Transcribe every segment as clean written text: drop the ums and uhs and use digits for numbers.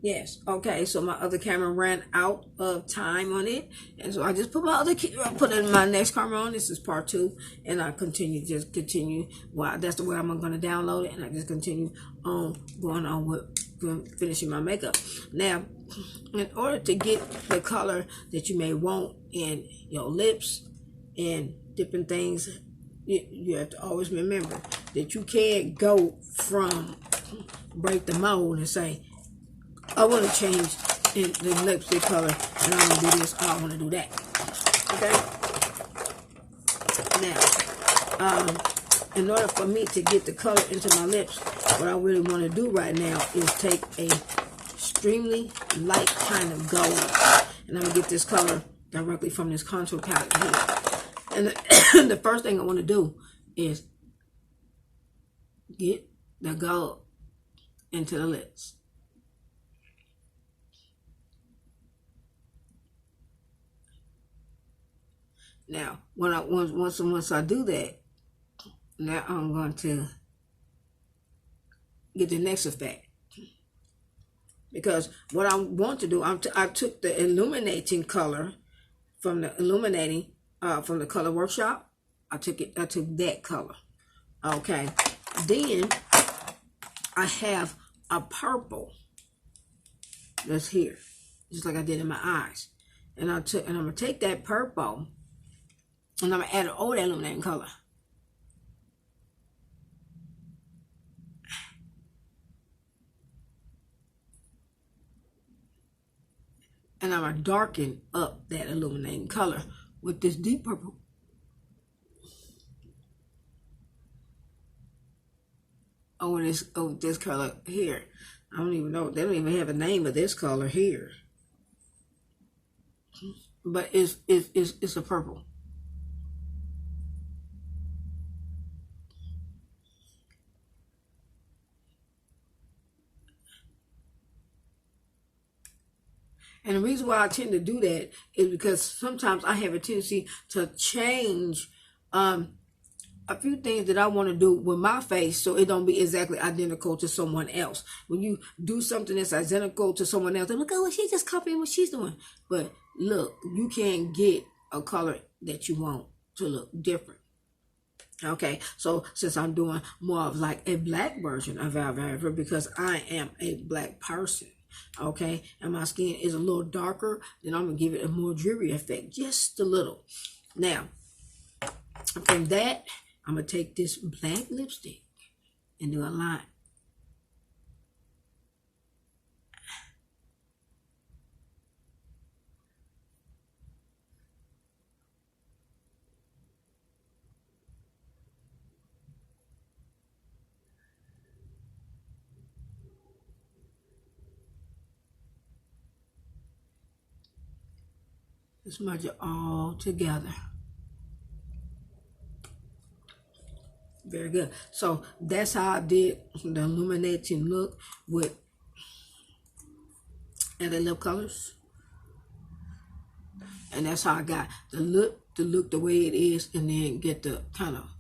Yes. Okay. So my other camera ran out of time on it, and so I just put my put in my next camera on. This is part 2, and I just continue. Well, that's the way I'm going to download it, and I just continue on going on with finishing my makeup. Now, in order to get the color that you may want in your lips and different things, you have to always remember that you can't go from break the mold and say, I want to change in the lipstick color, and I want to do this, I want to do that. Okay? Now, in order for me to get the color into my lips, what I really want to do right now is take a extremely light kind of gold, and I'm going to get this color directly from this contour palette here. And the first thing I want to do is get the gold into the lips. Now, once I do that, now I'm going to get the next effect. Because what I want to do, I took the illuminating color from the from the color workshop. I took that color. Okay. Then I have a purple that's here, just like I did in my eyes. And I'm gonna take that purple, and I'm going to add an old illuminating color. And I'm going to darken up that illuminating color with this deep purple. Over this color here. I don't even know. They don't even have a name of this color here. But it's a purple. And the reason why I tend to do that is because sometimes I have a tendency to change a few things that I want to do with my face so it don't be exactly identical to someone else. When you do something that's identical to someone else, they're like, oh, well, she's just copying what she's doing. But look, you can't get a color that you want to look different. Okay, so since I'm doing more of like a black version of Viva, because I am a black person, okay, and my skin is a little darker, then I'm gonna give it a more dreary effect, just a little. Now, from that, I'm gonna take this black lipstick and do a line. Smudge it all together. Very good. So that's how I did the illuminating look with the lip colors. And that's how I got the look the way it is, and then get the kind of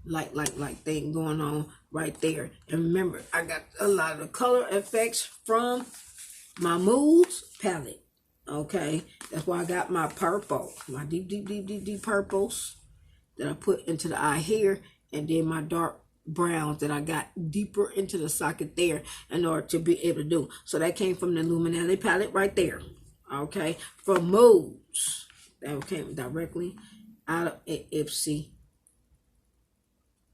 light thing going on right there. And remember, I got a lot of the color effects from my Moods palette. Okay, that's why I got my purple, my deep purples that I put into the eye here, and then my dark browns that I got deeper into the socket there in order to be able to do. So that came from the Illuminati palette right there. Okay, from Moods, that came directly out of an Ipsy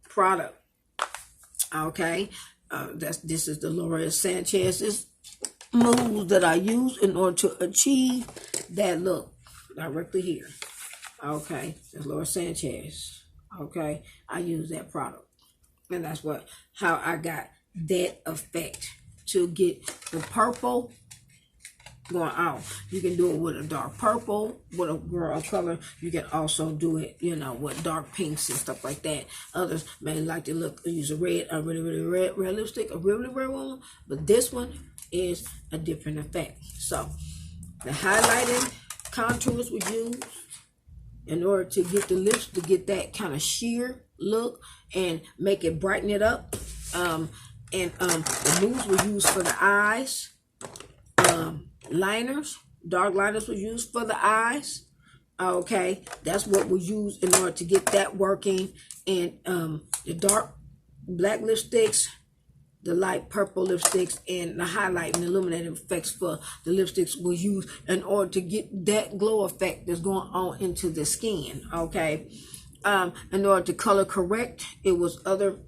product. Okay, this is the L'Oreal Sanchez's Moods that I use in order to achieve that look directly here. Okay, that's L'Oreal Sanchez. Okay, I use that product, and that's how I got that effect to get the purple going out. You can do it with a dark purple, with a girl color. You can also do it, with dark pinks and stuff like that. Others may like to use a really red lipstick, a really red one, but this one is a different effect. So the highlighting contours we use in order to get the lips to get that kind of sheer look and make it brighten it up. The moves we use for the eyes liners. Dark liners was used for the eyes. Okay, that's what we use in order to get that working. And the dark black lipsticks, the light purple lipsticks, and the highlight and illuminating effects for the lipsticks was used in order to get that glow effect that's going on into the skin. Okay, in order to color correct, it was other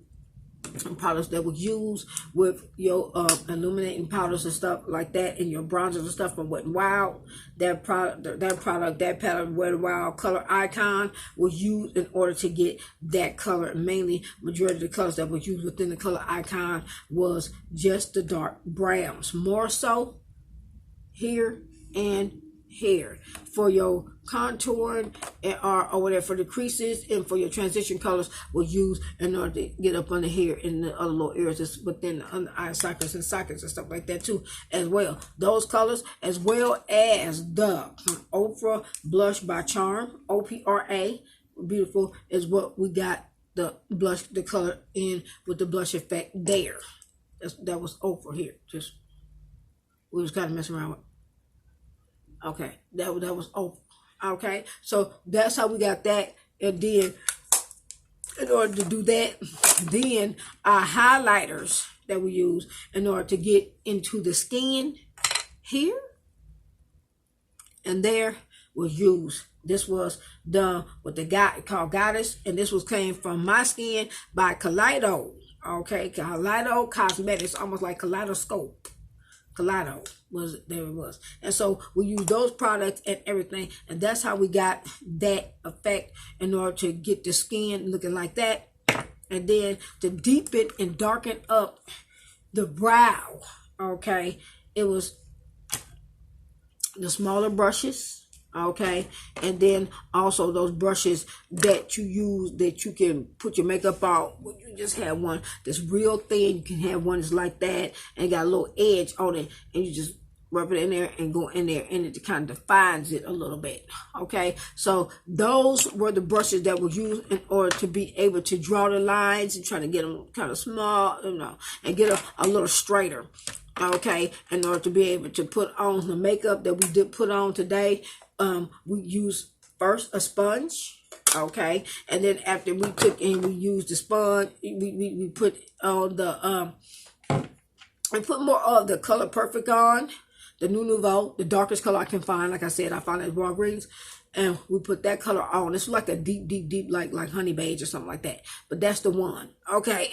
products that was used with your illuminating powders and stuff like that, and your bronzers and stuff from Wet n Wild. That palette, Wet n Wild color icon, was used in order to get that color. Mainly, majority of the colors that was used within the color icon was just the dark browns, more so here and here. For your contouring or whatever, for the creases and for your transition colors, was used in order to get up under here in the other little areas that's within the under eye sockets and stuff like that too, as well. Those colors, as well as the Opera Blush by Charm, OPRA, beautiful, is what we got the blush, the color in with the blush effect there. That was Oprah here. Just we was kind of messing around with. Okay, that was Oprah. Okay, so that's how we got that. And then, in order to do that, then our highlighters that we use in order to get into the skin here and there was used. This was done with the guy called Goddess, and this was came from My Skin by Kaleido. Okay, Kaleido Cosmetics, almost like Kaleidoscope. Kaleido was there it was. And so we use those products and everything, and that's how we got that effect in order to get the skin looking like that. And then to deepen and darken up the brow, okay, it was the smaller brushes. Okay, and then also those brushes that you use that you can put your makeup on. When you just have one that's real thin, you can have one that's like that and got a little edge on it, and you just rub it in there and go in there, and it kind of defines it a little bit. Okay, so those were the brushes that were used in order to be able to draw the lines and try to get them kind of small, and get a little straighter. Okay, in order to be able to put on the makeup that we did put on today. We use first a sponge, okay, and then after we took and we used the sponge, we put on the we put more of the Color Perfect on, the New Nouveau, the darkest color I can find. Like I said, I found it at Walgreens, and we put that color on. It's like a deep, like honey beige or something like that. But that's the one, okay.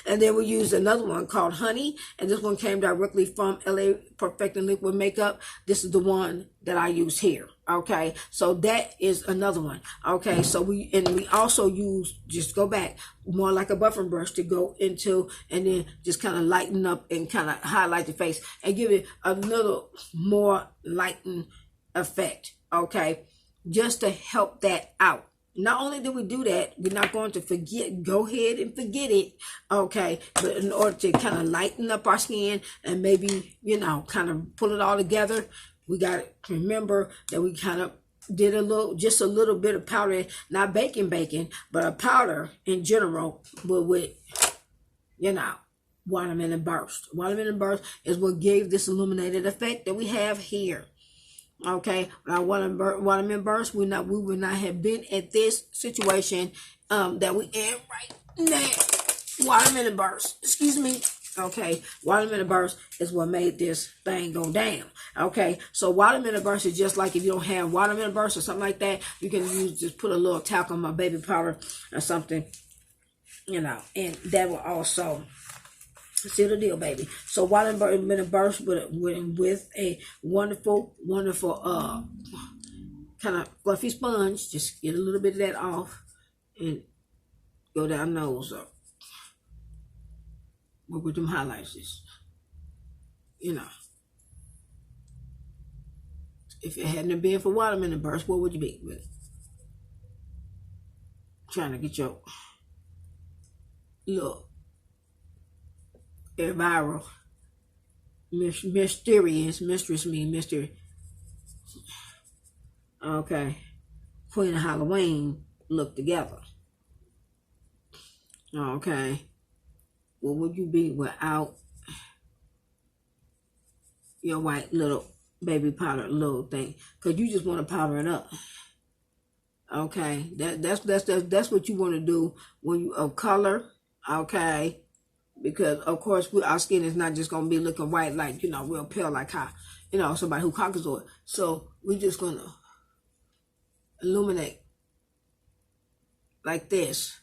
And then we used another one called Honey, and this one came directly from LA Perfecting Liquid Makeup. This is the one that I use here. Okay, so that is another one. Okay, so we also use, just go back, more like a buffing brush to go into, and then just kind of lighten up and kind of highlight the face and give it a little more lightened effect. Okay, just to help that out. Not only do we do that, we're not going to go ahead and forget it, okay, but in order to kind of lighten up our skin and maybe, kind of pull it all together, we got to remember that we kind of did just a little bit of powder, not baking, but a powder in general, but with, watermelon burst. Watermelon burst is what gave this illuminated effect that we have here. Okay, without watermelon burst, we would not have been at this situation that we in right now. Watermelon burst, excuse me. Okay, watermelon burst is what made this thing go down. Okay, so watermelon burst is just like if you don't have watermelon burst or something like that, you can just put a little talcum or baby powder or something, and that will also seal the deal, baby. So watermelon burst with a wonderful kind of fluffy sponge. Just get a little bit of that off and go down nose up. With them highlights, if it hadn't been for watermelon burst, what would you be with? Trying to get your look viral, mystery. Okay, Queen of Halloween look together. Okay. What would you be without your white little baby powder little thing, because you just want to powder it up. Okay, that's what you want to do when you color. Okay, because of course our skin is not just gonna be looking white, like, you know, real pale, like how, you know, somebody who Caucasoid. So we're just gonna illuminate like this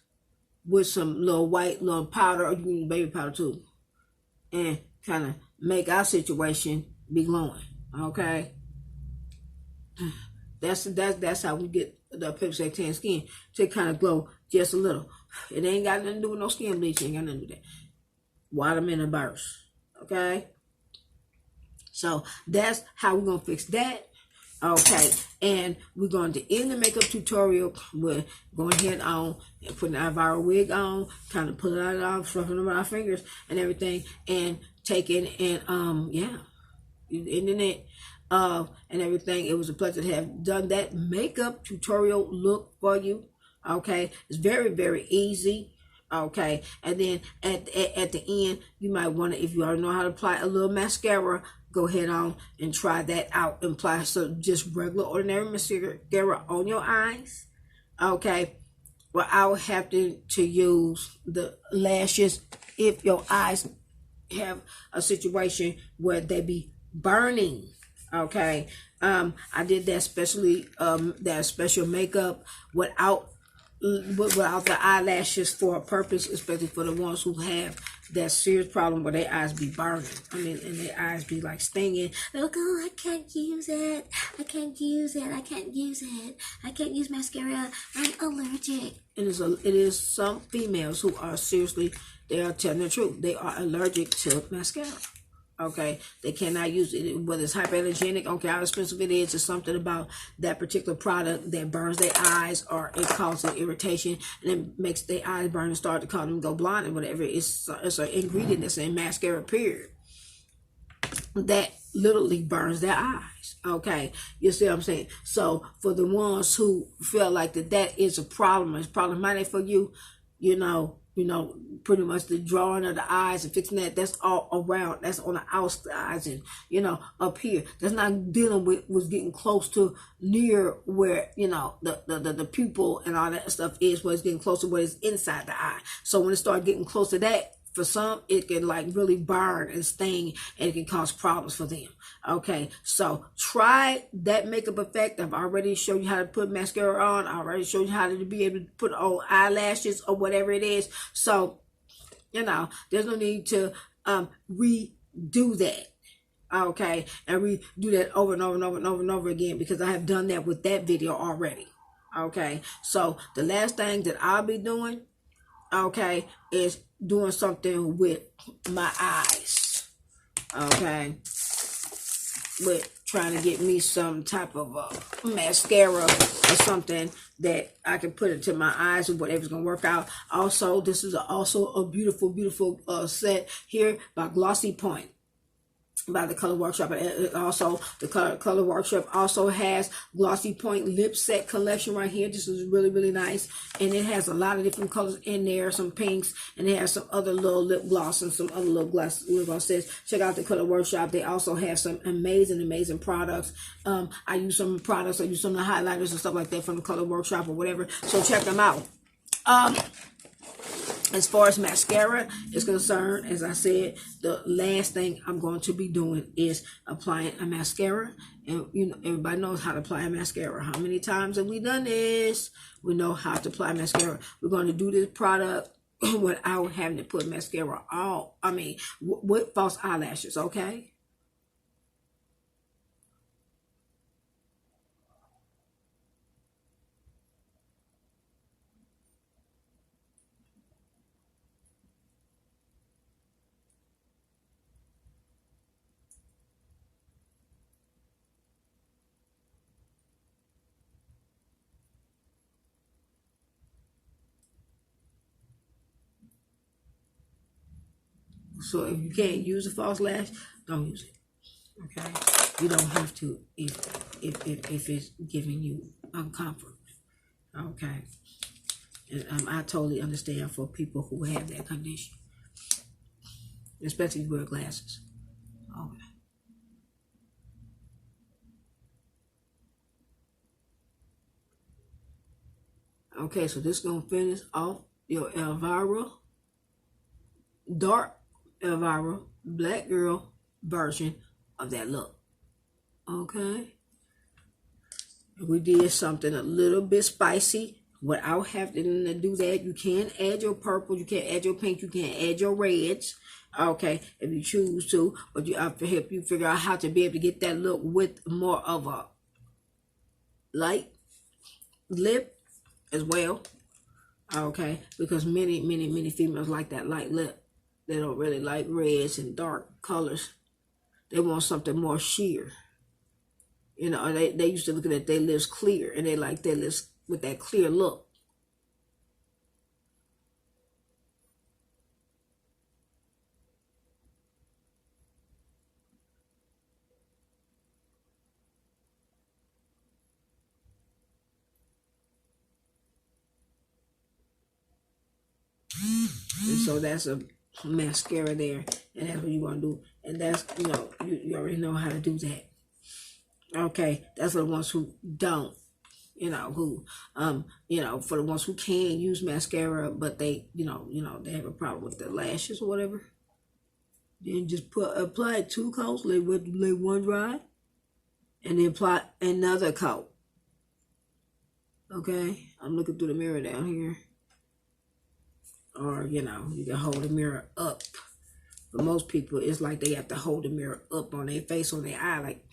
with some little white little powder, or you can use baby powder too, and kind of make our situation be glowing. Okay, that's how we get the Pt.2 tan skin to kind of glow just a little. It ain't got nothing to do with no skin bleach. Ain't got nothing to do with that. Water in a burst. Okay, so that's how we're gonna fix that. Okay, and we're going to end the makeup tutorial with going ahead on and putting our viral wig on, kind of pulling it off, shuffling around our fingers and everything, and taking and yeah, ending it and everything. It was a pleasure to have done that makeup tutorial look for you. Okay, it's very, very easy. Okay, and then at the end, you might want to, if you already know how to apply a little mascara, go ahead on and try that out and apply some just regular ordinary mascara on your eyes. Okay, without having to use the lashes if your eyes have a situation where they be burning. Okay, I did that specially that special makeup without the eyelashes for a purpose, especially for the ones who have that serious problem where their eyes be burning. I mean, and their eyes be like stinging. They're like, oh, I can't use it. I can't use it. I can't use it. I can't use mascara. I'm allergic. And it is some females who are seriously, they are telling the truth. They are allergic to mascara. Okay, they cannot use it, whether it's hyperallergenic, okay, how expensive it is, or something about that particular product that burns their eyes, or it causes irritation and it makes their eyes burn and start to cause them go blind, and whatever. It's an ingredient that's in mascara, period, that literally burns their eyes. Okay, you see what I'm saying? So for the ones who feel like that is a problem, it's problematic for you, you know, pretty much the drawing of the eyes and fixing that's all around. That's on the outsides and, up here. That's not dealing with what's getting close to near where, the pupil and all that stuff is, where it's getting close to what is inside the eye. So when it starts getting close to that, for some, it can like really burn and sting, and it can cause problems for them. Okay, so try that makeup effect. I've already showed you how to put mascara on. I already showed you how to be able to put on eyelashes or whatever it is. So, there's no need to redo that. Okay, and redo that over and over and over and over and over again, because I have done that with that video already. Okay, so the last thing that I'll be doing, okay, is doing something with my eyes. Okay, with trying to get me some type of mascara or something that I can put into my eyes, or whatever's gonna work out. Also, this is also a beautiful, beautiful set here by Glossy Point, by the Color Workshop. And also the Color Workshop also has Glossy Point lip set collection right here. This is really, really nice, and it has a lot of different colors in there, some pinks, and it has some other little lip gloss and some other little lip glosses. Check out the Color Workshop. They also have some amazing products. I use some products, I use some of the highlighters and stuff like that from the Color Workshop or whatever, so check them out. As far as mascara is concerned, as I said, the last thing I'm going to be doing is applying a mascara. And everybody knows how to apply a mascara. How many times have we done this? We know how to apply mascara. We're going to do this product without having to put mascara on. I mean, with false eyelashes, okay? So if you can't use a false lash, don't use it. Okay, you don't have to if it's giving you comfort. Okay, and I totally understand for people who have that condition, especially if you wear glasses. Okay. Okay, so this is going to finish off your Elvira, dark Elvira, black girl version of that look. Okay. We did something a little bit spicy without having to do that. You can add your purple, you can add your pink, you can add your reds. Okay, if you choose to, but you have to help you figure out how to be able to get that look with more of a light lip as well. Okay, because many females like that light lip. They don't really like reds and dark colors. They want something more sheer. You know, they used to look at their lips clear, and they like their lips with that clear look. And so that's a mascara there, and that's what you want to do. And that's, you know, you already know how to do that. Okay, that's for the ones who don't, you know, for the ones who can use mascara, but they, they have a problem with the lashes or whatever. Then just apply 2 coats, let one dry, and then apply another coat. Okay, I'm looking through the mirror down here. Or, you can hold the mirror up. For most people, it's like they have to hold the mirror up on their face, on their eye, like.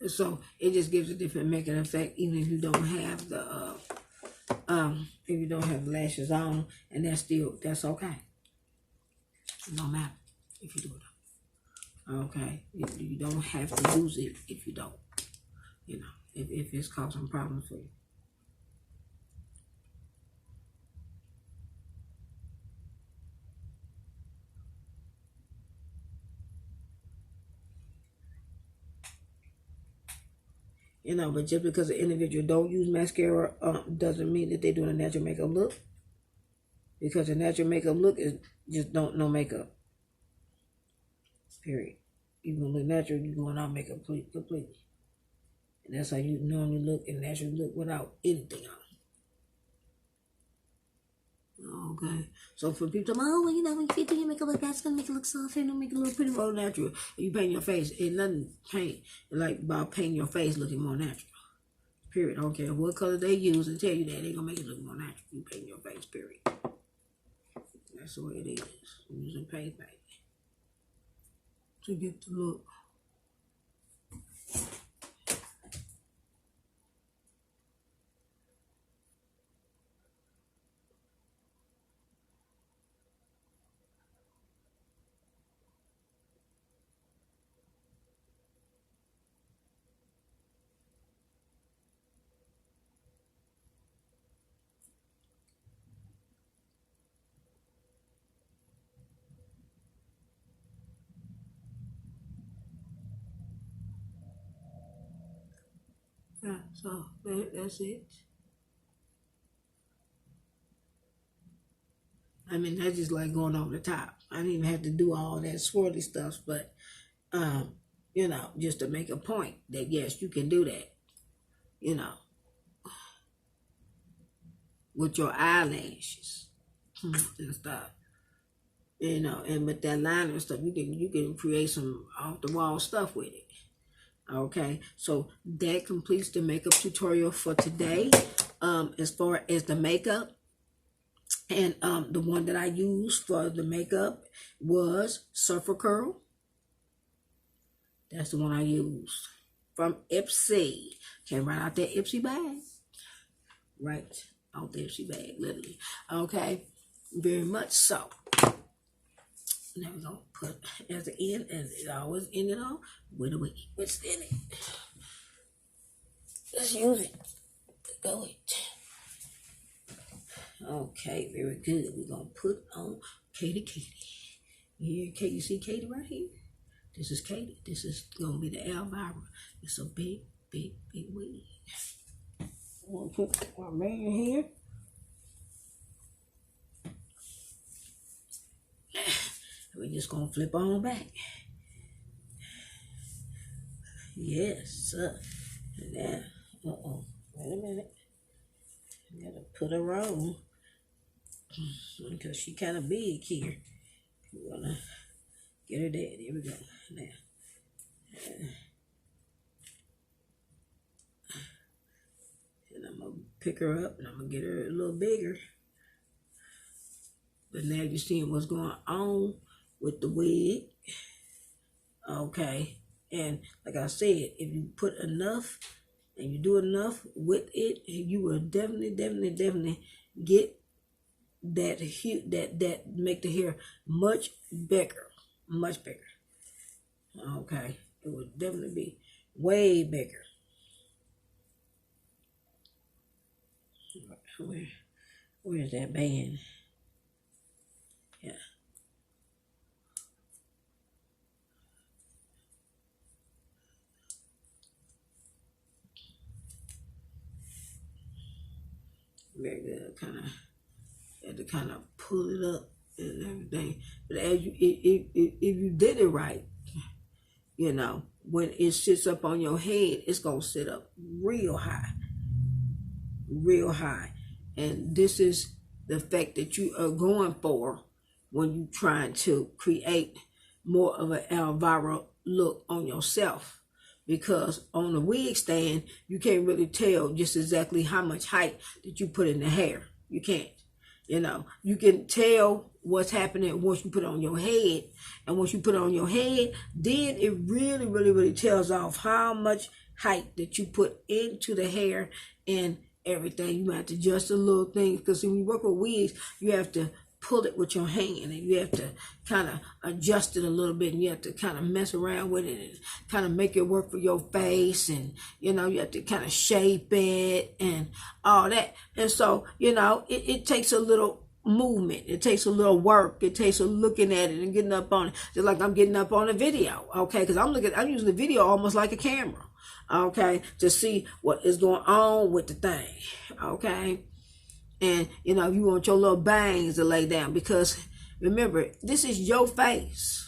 So it just gives a different makeup effect, even if you don't have the if you don't have lashes on, and that's okay. It don't matter if you do it. Okay, you don't have to use it if you don't. If it's causing problems for you. But just because an individual don't use mascara doesn't mean that they're doing a natural makeup look. Because a natural makeup look is just no makeup. Period. You gonna look natural, you're going on makeup completely. And that's how you normally look and naturally look without anything on. Okay. So for people to when you do your makeup like that's gonna make it look soft and make it look pretty more natural. You paint your face, ain't nothing paint like about painting your face looking more natural. Period. I don't care what color they use and tell you that they gonna make it look more natural. You paint your face, period. That's the way it is. I'm using paint, baby. To get the look. Yeah, so that's it. I mean, that's just like going over the top. I didn't even have to do all that swirly stuff, but just to make a point that yes, you can do that. With your eyelashes and stuff. And with that liner and stuff, you can create some off the wall stuff with it. Okay, so that completes the makeup tutorial for today. As far as the makeup, and the one that I used for the makeup was Surfer Curl. That's the one I used from Ipsy. Came right out that Ipsy bag. Right out the Ipsy bag, literally. Okay, very much so. Now we're going to put at the end, and it always ended off with a wiggy. What's in it? Let's use it. Go it. Okay, very good. We're going to put on Katie. Here, you see Katie right here? This is Katie. This is gonna be the Elvira. It's a big, big, big wig. I'm gonna put my man here. We're just gonna flip on back. Yes, sir. Now, wait a minute. I gotta put her on because she kind of big here. We're gonna get her there. There we go. Now, and I'm gonna pick her up and I'm gonna get her a little bigger. But now you're seeing what's going on with the wig. Okay. And like I said, if you put enough and you do enough with it, you will definitely get that that make the hair much bigger. Okay. It will definitely be way bigger. Where's that band? Yeah. Very good. Had to kind of pull it up and everything. But as you, if you did it right, you know, when it sits up on your head, it's gonna sit up real high. And this is the effect that you are going for when you're trying to create more of an Elvira look on yourself. Because on the wig stand, you can't really tell just exactly how much height that you put in the hair. You can't. You know, you can tell what's happening once you put it on your head. And once you put it on your head, then it really tells off how much height that you put into the hair and everything. You might have to adjust the little things, because when you work with wigs, you have to pull it with your hand and you have to kind of adjust it a little bit, and you have to kind of mess around with it and kind of make it work for your face, and you know, you have to kind of shape it and all that. And so, you know, it takes a little movement, it takes a little work, it takes a looking at it and getting up on it, just like I'm getting up on a video, okay? Because I'm using the video almost like a camera, okay, to see what is going on with the thing, okay? And, you know, you want your little bangs to lay down, because remember, this is your face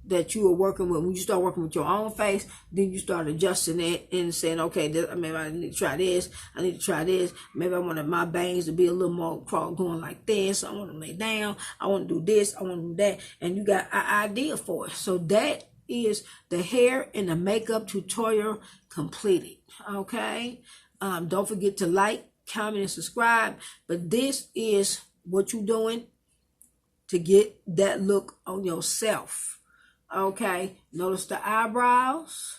that you are working with. When you start working with your own face, then you start adjusting it and saying, okay, maybe I need to try this. I need to try this. Maybe I want my bangs to be a little more going like this. I want to lay down. I want to do this. I want to do that. And you got an idea for it. So that is the hair and the makeup tutorial completed. Okay. Don't forget to like, comment, and subscribe. But this is what you're doing to get that look on yourself. Okay, notice the eyebrows.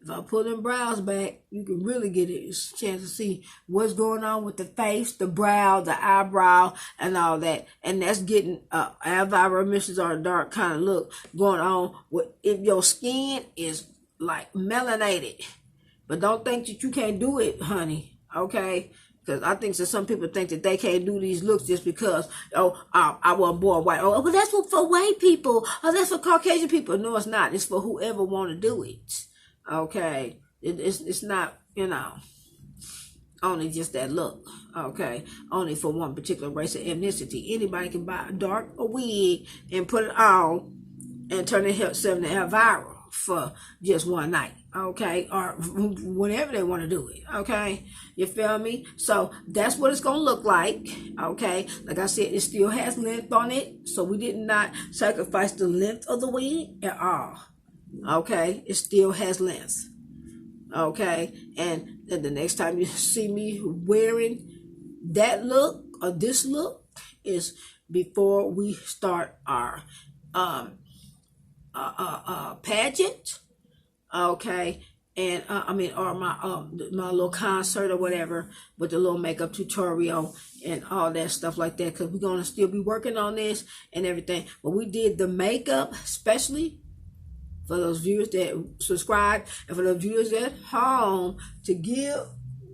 If I pull them brows back, you can really get a chance to see what's going on with the face, the brow, the eyebrow, and all that. And that's getting Elvira emissions or a dark kind of look going on with if your skin is like melanated. But don't think that you can't do it, honey. Okay? Because I think that some people think that they can't do these looks just because, I was born white. Oh, but that's for white people. Oh, that's for Caucasian people. No, it's not. It's for whoever want to do it. Okay? It's not, you know, only just that look. Okay? Only for one particular race or ethnicity. Anybody can buy a dark wig and put it on and turn themselves into Elvira for just one night, okay, or whenever they want to do it, okay, you feel me? So that's what it's gonna look like, okay. Like I said, it still has length on it, so we did not sacrifice the length of the wig at all, okay. It still has length, okay. And then the next time you see me wearing that look or this look is before we start our pageant, okay, and or my little concert or whatever with the little makeup tutorial and all that stuff like that, because we're gonna still be working on this and everything. But we did the makeup especially for those viewers that subscribe and for those viewers at home to give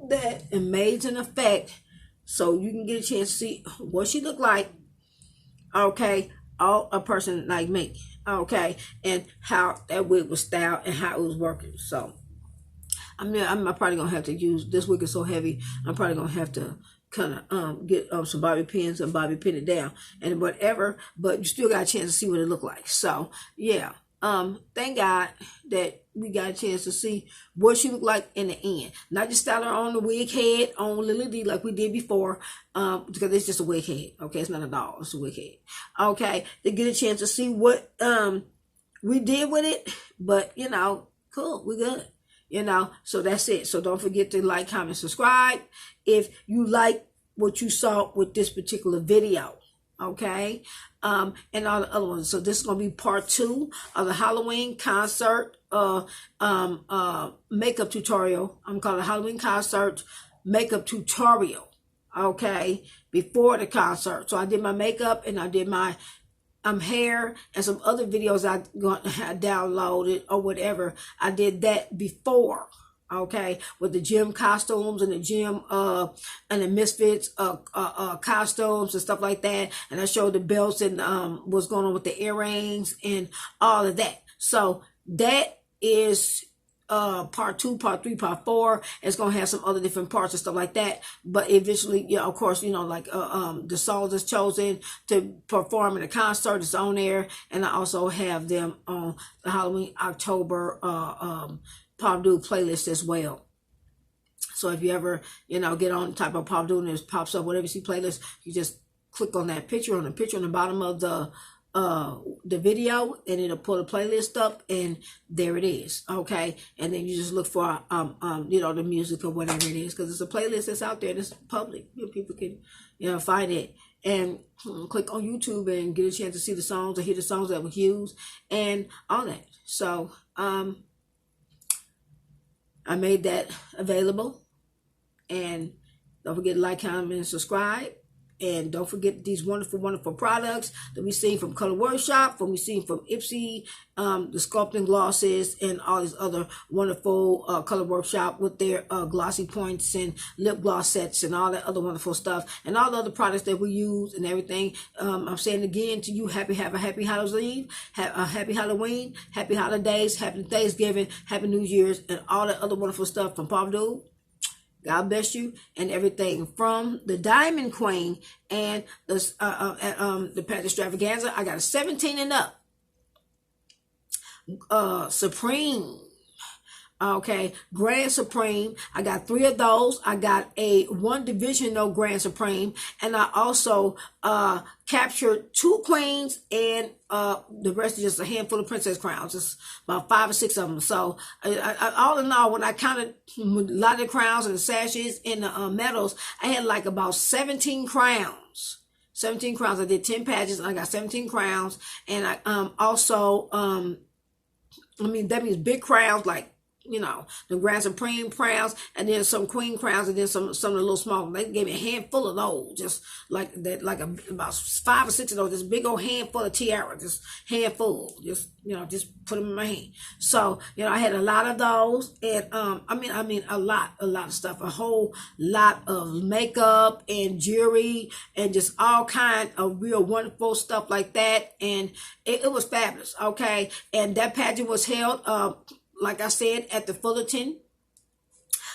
that amazing effect, so you can get a chance to see what she looked like, okay, all a person like me, okay, and how that wig was styled and how it was working. So I'm probably gonna have to use, this wig is so heavy, I'm probably gonna have to kind of get some bobby pins and bobby pin it down and whatever, but you still got a chance to see what it looked like. So yeah, thank God that we got a chance to see what she looked like in the end. Not just style her on the wig head on Lily D like we did before, because it's just a wig head. Okay, it's not a doll, it's a wig head. Okay, to get a chance to see what we did with it, but you know, cool, we good. You know, so that's it. So don't forget to like, comment, subscribe if you like what you saw with this particular video. Okay, and all the other ones. So this is gonna be part 2 of the Halloween concert makeup tutorial. I'm calling it Halloween concert makeup tutorial. Okay, before the concert. So I did my makeup and I did my hair and some other videos I downloaded or whatever. I did that before, okay, with the gym costumes and the gym and the Misfits costumes and stuff like that. And I showed the belts and what's going on with the earrings and all of that. So that is part 2, part 3, part 4. It's gonna have some other different parts and stuff like that. But eventually, yeah, of course, you know, like the songs that's chosen to perform in the concert is on there, and I also have them on the Halloween October Paula Abdul playlist as well. So if you ever, you know, get on type of Paula Abdul and it pops up whatever you see playlist, you just click on that picture on the bottom of the video, and it'll pull the playlist up, and there it is. Okay, and then you just look for you know, the music or whatever it is, because it's a playlist that's out there that's public. You know, people can, you know, find it and click on YouTube and get a chance to see the songs or hear the songs that were used and all that. So I made that available, and don't forget to like, comment, and subscribe. And don't forget these wonderful, wonderful products that we seen from Color Workshop, from we seen from Ipsy, the sculpting glosses, and all these other wonderful Color Workshop with their glossy points and lip gloss sets and all that other wonderful stuff, and all the other products that we use and everything. I'm saying again to you, have a happy Halloween, happy Halloween, happy holidays, happy Thanksgiving, happy New Year's, and all that other wonderful stuff from Paula Abdul. God bless you, and everything from the Diamond Queen and the Pageant Extravaganza. I got a 17 and up Supreme. Okay, Grand Supreme. I got 3 of those. I got a 1 divisional Grand Supreme, and I also captured 2 queens, and the rest is just a handful of princess crowns. Just about 5 or 6 of them. So all in all, when I counted a lot of the crowns and the sashes and the medals, I had like about 17 crowns. 17 crowns. I did 10 pageants, and I got 17 crowns. And I also I mean, that means big crowns, like, you know, the Grand Supreme crowns, and then some queen crowns, and then some of the little small. They gave me a handful of those, just like that, like about 5 or 6 of those. This big old handful of tiara, just handful, just, you know, just put them in my hand. So, you know, I had a lot of those, and I mean a lot of stuff, a whole lot of makeup and jewelry and just all kind of real wonderful stuff like that, and it was fabulous. Okay, and that pageant was held like I said, at the Fullerton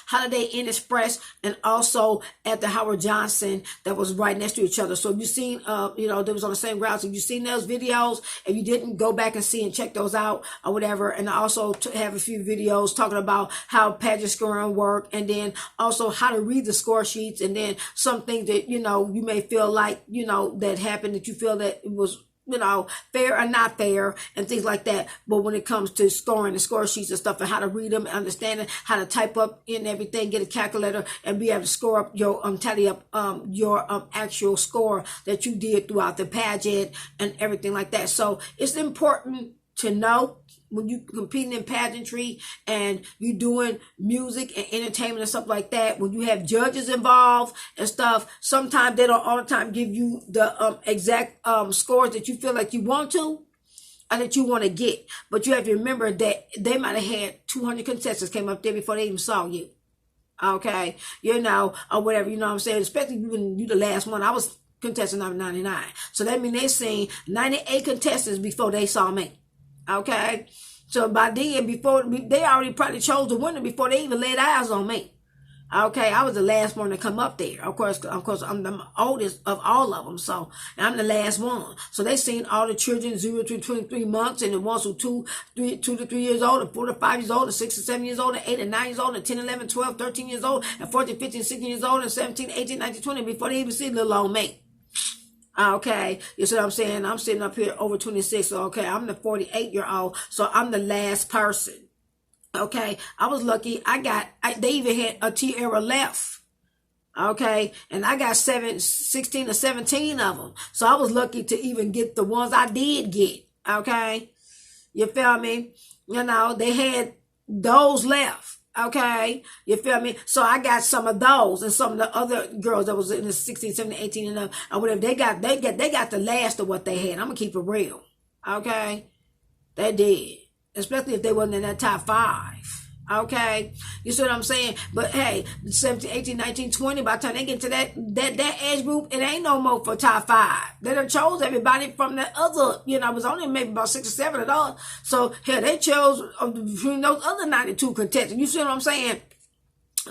Holiday Inn Express, and also at the Howard Johnson that was right next to each other. So if you've seen, you know, they was on the same grounds. If you've seen those videos, if you didn't, go back and see and check those out or whatever. And I also have a few videos talking about how pageant scoring work, and then also how to read the score sheets, and then some things that, you know, you may feel like, you know, that happened, that you feel that it was, you know, fair or not fair, and things like that. But when it comes to scoring the score sheets and stuff, and how to read them, and understanding how to type up in everything, get a calculator, and be able to score up your tally up your actual score that you did throughout the pageant and everything like that. So it's important to know, when you competing in pageantry and you doing music and entertainment and stuff like that, when you have judges involved and stuff, sometimes they don't all the time give you the exact scores that you feel like you want to or that you want to get. But you have to remember that they might have had 200 contestants came up there before they even saw you. Okay, you know, or whatever, you know what I'm saying? Especially when you the last one. I was contestant number 99. So that means they seen 98 contestants before they saw me. Okay? So by then, before they already probably chose the winner before they even laid eyes on me. Okay, I was the last one to come up there. Of course, I'm the oldest of all of them, so I'm the last one. So they seen all the children 0 to 23 months, and the ones who 2 to 3 years old, and 4 to 5 years old, and 6 to 7 years old, and 8 and 9 years old, and 10, 11, 12, 13 years old, and 14, 15, 16 years old, and 17, 18, 19, 20, before they even see little old me. Okay, you see what I'm saying? I'm sitting up here over 26, so okay, I'm the 48-year-old, so I'm the last person. Okay, I was lucky. They even had a tiara left. Okay, and I got 16 or 17 of them. So I was lucky to even get the ones I did get. Okay, you feel me? You know, they had those left. Okay, you feel me? So I got some of those, and some of the other girls that was in the 16, 17, 18 and up, or whatever, they got the last of what they had. I'm gonna keep it real. Okay, they did. Especially if they wasn't in that top 5. Okay? You see what I'm saying? But hey, 17, 18, 19, 20, by the time they get to that age group, it ain't no more for top 5. They done chose everybody from the other, it was only maybe about 6 or 7 of those. So, hell, they chose between those other 92 contestants. You see what I'm saying?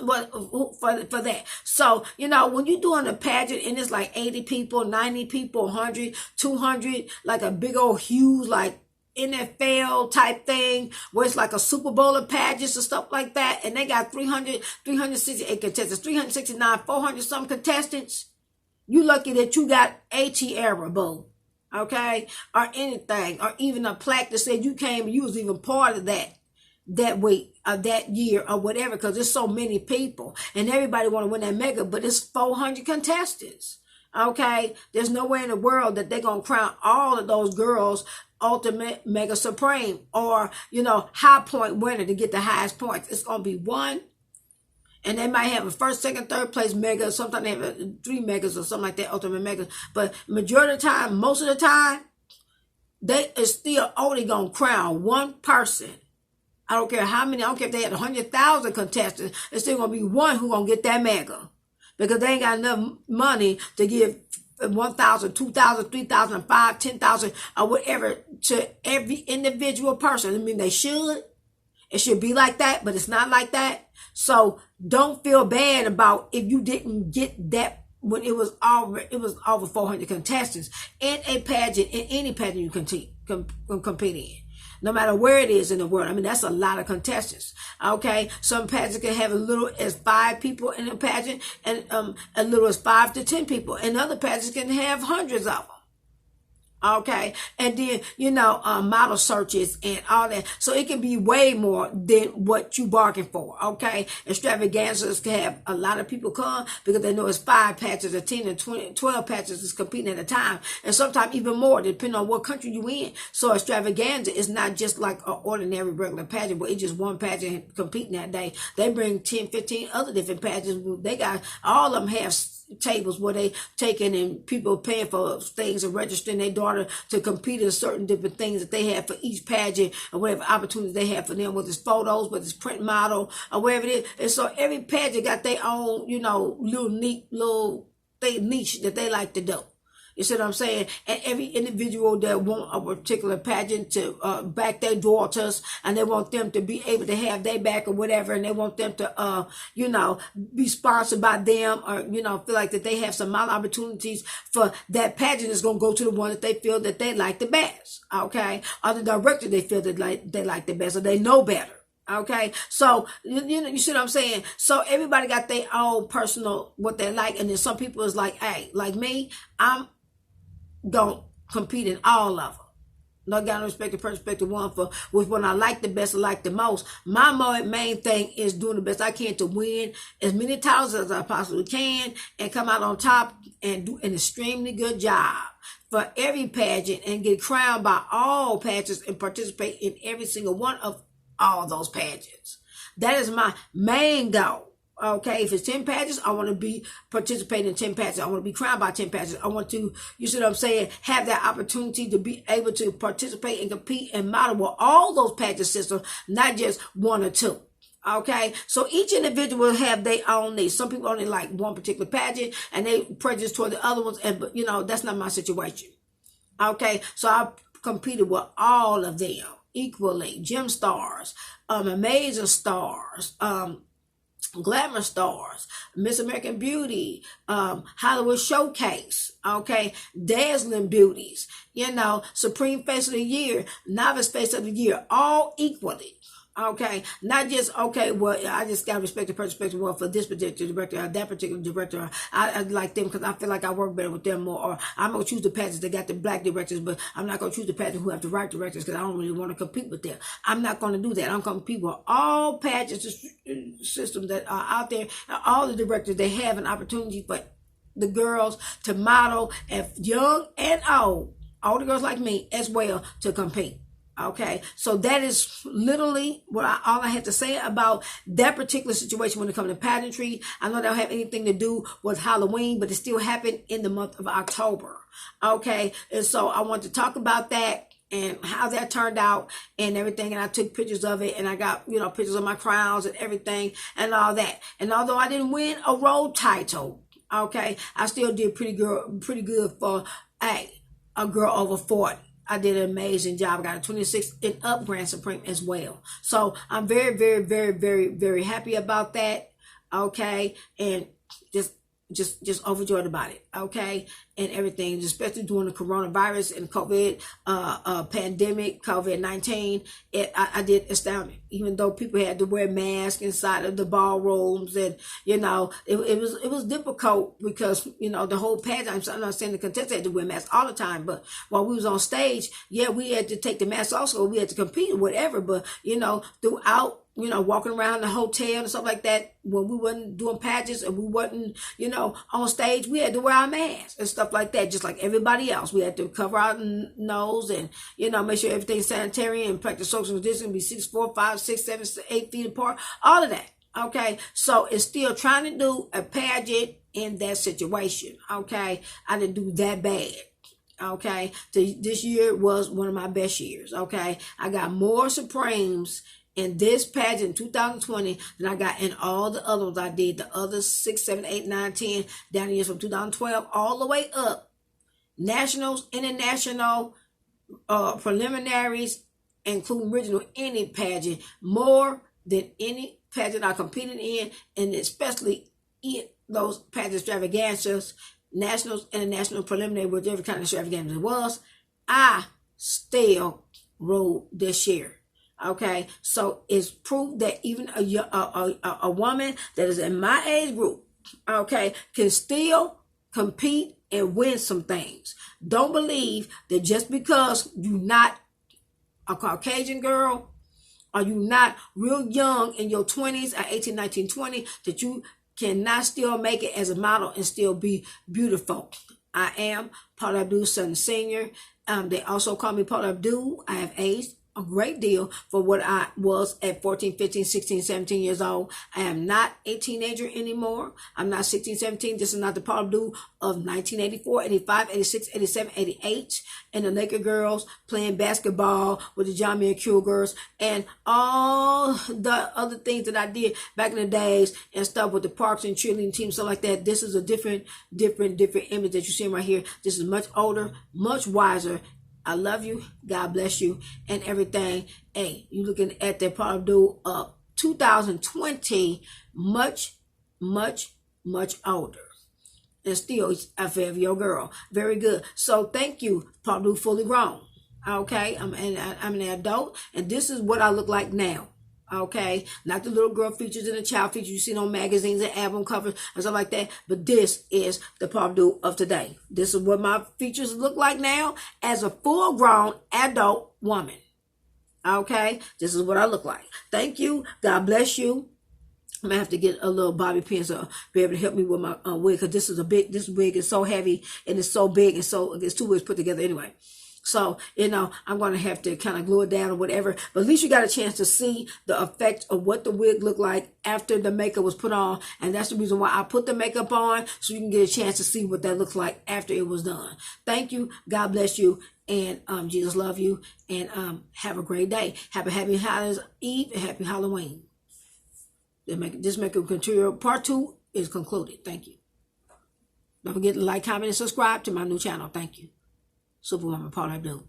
But for that. So, when you're doing a pageant and it's like 80 people, 90 people, 100, 200, like a big old huge, like, NFL type thing where it's like a Super Bowl of pageants and stuff like that, and they got 368 contestants, 369, 400 some contestants. You lucky that you got a tiara, boo. Okay? Or anything, or even a plaque that said you came and you was even part of that week or that year or whatever, because there's so many people and everybody want to win that mega, but it's 400 contestants. Okay? There's nowhere in the world that they're going to crown all of those girls ultimate mega supreme or, high point winner to get the highest points. It's going to be one. And they might have a first, second, third place mega. Sometimes they have 3 megas or something like that, ultimate mega. But majority of the time, most of the time, they is still only going to crown one person. I don't care how many. I don't care if they had 100,000 contestants. It's still going to be one who going to get that mega. Because they ain't got enough money to give 1,000, 2,000, 3,000, 5,000, 10,000, or whatever to every individual person. I mean, they should. It should be like that, but it's not like that. So don't feel bad about if you didn't get that when it was over 400 contestants in a pageant, in any pageant you compete in. No matter where it is in the world. I mean, that's a lot of contestants. Okay. Some pageants can have as little as 5 people in a pageant and as little as 5 to 10 people. And other pageants can have hundreds of them. Okay. And then, model searches and all that. So it can be way more than what you bargain for. Okay. Extravaganzas can have a lot of people come because they know it's 5 patches or 10 and 20, 12 patches is competing at a time. And sometimes even more depending on what country you in. So extravaganza is not just like an ordinary regular pageant, but it's just one pageant competing that day. They bring 10, 15 other different pageants. They got, all of them have tables where they taking and people paying for things and registering their daughter to compete in certain different things that they have for each pageant or whatever opportunities they have for them, whether it's photos, whether it's print model or whatever it is. And so every pageant got their own, little niche that they like to do. You see what I'm saying? And every individual that want a particular pageant to back their daughters, and they want them to be able to have their back or whatever, and they want them to, be sponsored by them or, feel like that they have some model opportunities for that pageant is going to go to the one that they feel that they like the best, okay? Or the director they feel that they like the best or they know better. Okay, so you see what I'm saying? So everybody got their own personal what they like, and then some people is like, hey, like me, I'm gonna compete in all of them. No, got no respect to perspective one for which one I like the best, I like the most. My main thing is doing the best I can to win as many titles as I possibly can and come out on top and do an extremely good job for every pageant and get crowned by all pageants and participate in every single one of all those pageants. That is my main goal. Okay, if it's 10 pageants, I want to be participating in 10 pageants. I want to be crowned by 10 pageants. I want to, you see what I'm saying, have that opportunity to be able to participate and compete and model with all those pageant systems, not just 1 or 2. Okay, so each individual will have their own needs. Some people only like one particular pageant and they prejudice toward the other ones, and that's not my situation. Okay, so I competed with all of them equally. Gem stars, amazing stars, glamour stars, Miss American Beauty, Hollywood Showcase, okay, dazzling beauties, Supreme Face of the Year, Novice Face of the Year, all equally. Okay, not just, okay, well, I just got to respect the perspective. Well, for this particular director, or that particular director, I like them because I feel like I work better with them more. Or I'm going to choose the pageants that got the black directors, but I'm not going to choose the pageants who have the white directors because I don't really want to compete with them. I'm not going to do that. I'm going to compete with all pageants systems that are out there, and all the directors. They have an opportunity for the girls to model, and young and old, all the girls like me as well, to compete. Okay, so that is literally all I have to say about that particular situation when it comes to pageantry. I know that don't have anything to do with Halloween, but it still happened in the month of October. Okay, and so I want to talk about that and how that turned out and everything. And I took pictures of it, and I got, pictures of my crowns and everything and all that. And although I didn't win a road title, okay, I still did pretty good for a girl over 40. I did an amazing job. I got a 26 and up Grand Supreme as well. So I'm very, very, very, very, very happy about that. Okay. And just overjoyed about it. Okay. And everything, especially during the coronavirus and COVID pandemic, COVID-19, I did astounding. Even though people had to wear masks inside of the ballrooms, and it was difficult because the whole pageant. I'm not saying the contestants had to wear masks all the time, but while we was on stage, yeah, we had to take the masks also. We had to compete or whatever, but throughout. Walking around the hotel and stuff like that, when we wasn't doing pageants and we wasn't, on stage, we had to wear our masks and stuff like that, just like everybody else. We had to cover our nose and, make sure everything's sanitary and practice social distancing, be 6, 4, 5, 6, 7, 8 feet apart, all of that. Okay. So it's still trying to do a pageant in that situation. Okay. I didn't do that bad. Okay. This year was one of my best years. Okay. I got more Supremes in this pageant 2020 than I got in all the other ones I did, the other 6, 7, 8, 9, 10, down the years from 2012 all the way up. Nationals, international, preliminaries, including regional, any pageant, more than any pageant I competed in, and especially in those pageant extravaganzas, nationals, international, preliminary, whatever kind of extravaganza it was, I still rode this year. Okay, so it's proof that even a woman that is in my age group, okay, can still compete and win some things. Don't believe that just because you're not a Caucasian girl or you're not real young in your 20s or 18, 19, 20, that you cannot still make it as a model and still be beautiful. I am Paula Abdul, Sutton Senior. They also call me Paula Abdul. I have aged a great deal for what I was at 14, 15, 16, 17 years old. I am not a teenager anymore. I'm not 16, 17. This is not the Paula Abdul of 1984, 85, 86, 87, 88. And the Laker girls playing basketball with the John Muir Cure girls and all the other things that I did back in the days and stuff with the parks and cheerleading teams, stuff like that. This is a different image that you see right here. This is much older, much wiser. I love you. God bless you and everything. Hey, you looking at the Paula Abdul of 2020, much, much, much older. And still a forever your girl. Very good. So thank you, Paula Abdul, fully grown. Okay, I'm an adult, and this is what I look like now. Okay, not the little girl features and the child features you see on magazines and album covers and stuff like that, but this is the Paula Abdul of today. This is what my features look like now as a full-grown adult woman. Okay, this is what I look like. Thank you. God bless you. I'm gonna have to get a little bobby pin to be able to help me with my wig, because this wig is so heavy and it's so big, and so it's two wigs put together anyway. So, I'm going to have to kind of glue it down or whatever. But at least you got a chance to see the effect of what the wig looked like after the makeup was put on. And that's the reason why I put the makeup on, so you can get a chance to see what that looks like after it was done. Thank you. God bless you. And Jesus love you. And have a great day. Happy Halloween Eve and happy Halloween. This makeup tutorial part 2 is concluded. Thank you. Don't forget to like, comment, and subscribe to my new channel. Thank you. Superwoman Paula Abdul.